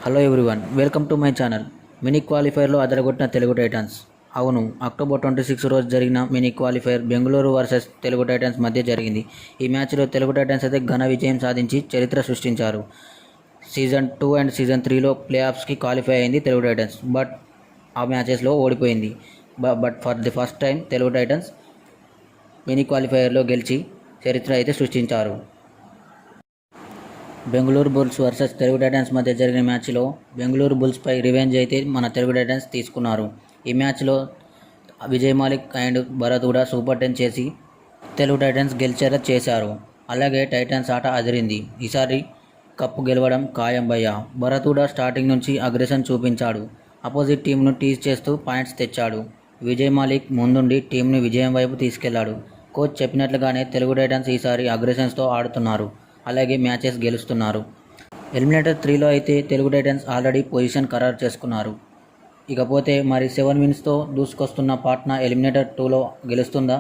Hello everyone, welcome to my channel. Mini క్వాలిఫైర్లో అదరగొట్టిన Telugu Titans. అవును, అక్టోబర్ 26 రోజు జరిగిన mini qualifier Bengaluru versus Telugu Titans మధ్య జరిగింది. ఈ మ్యాచ్లో తెలుగు టైటన్స్ అయితే ఘన విజయం సాధించి చరిత్ర సృష్టించారు. సీజన్ 2 అండ్ సీజన్ 3లో ప్లే ఆఫ్స్కి క్వాలిఫై అయింది తెలుగు టైటన్స్. బట్ ఆ మ్యాచెస్లో ఓడిపోయింది. But for the first time Telugu Titans mini క్వాలిఫైయర్లో గెలిచి చరిత్ర అయితే సృష్టించారు. Bengaluru Bulls versus Telugu Titans మధ్య జరిగిన మ్యాచ్లో బెంగళూరు బుల్స్పై రివెంజ్ అయితే మన తెలుగు టైటన్స్ తీసుకున్నారు. ఈ మ్యాచ్లో విజయ్ మాలిక్ అండ్ భరత్ కూడా సూపర్ 10 చేసి తెలుగు టైటన్స్ గెలిచేలా చేశారు. అలాగే టైటన్స్ ఆట అదిరింది. ఈసారి కప్పు గెలవడం ఖాయం భయ్య. భరత్ కూడా స్టార్టింగ్ నుంచి అగ్రెషన్ చూపించాడు. అపోజిట్ టీంను టీజ్ చేస్తూ పాయింట్స్ తెచ్చాడు. విజయ్ మాలిక్ ముందుండి టీంని విజయం వైపు తీసుకెళ్లాడు. కోచ్ చెప్పినట్లుగానే తెలుగు టైటన్స్ ఈసారి అగ్రెషన్స్తో ఆడుతున్నారు. అలాగే మ్యాచెస్ గెలుస్తున్నారు. ఎలిమినేటర్ 3లో అయితే తెలుగు టైటన్స్ ఆల్రెడీ పొజిషన్ ఖరారు చేసుకున్నారు. ఇకపోతే మరి 7 విన్స్తో దూసుకొస్తున్న పాట్నా ఎలిమినేటర్ 2లో గెలుస్తుందా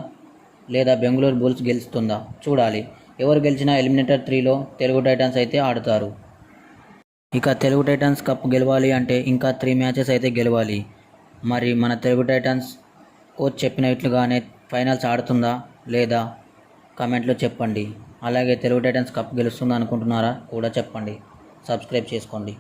లేదా బెంగళూరు బుల్స్ గెలుస్తుందా చూడాలి. ఎవరు గెలిచినా ఎలిమినేటర్ 3లో తెలుగు టైటన్స్ అయితే ఆడుతారు. ఇక తెలుగు టైటన్స్ కప్ గెలవాలి అంటే ఇంకా 3 మ్యాచెస్ అయితే గెలవాలి. మరి మన తెలుగు టైటన్స్ కోచ్ చెప్పినట్లుగానే ఫైనల్స్ ఆడుతుందా లేదా కామెంట్లో చెప్పండి. అలాగే తెలుగు టైటన్స్ కప్ గెలుస్తుందా అనుకుంటున్నారా కూడా చెప్పండి. సబ్స్క్రైబ్ చేసుకోండి.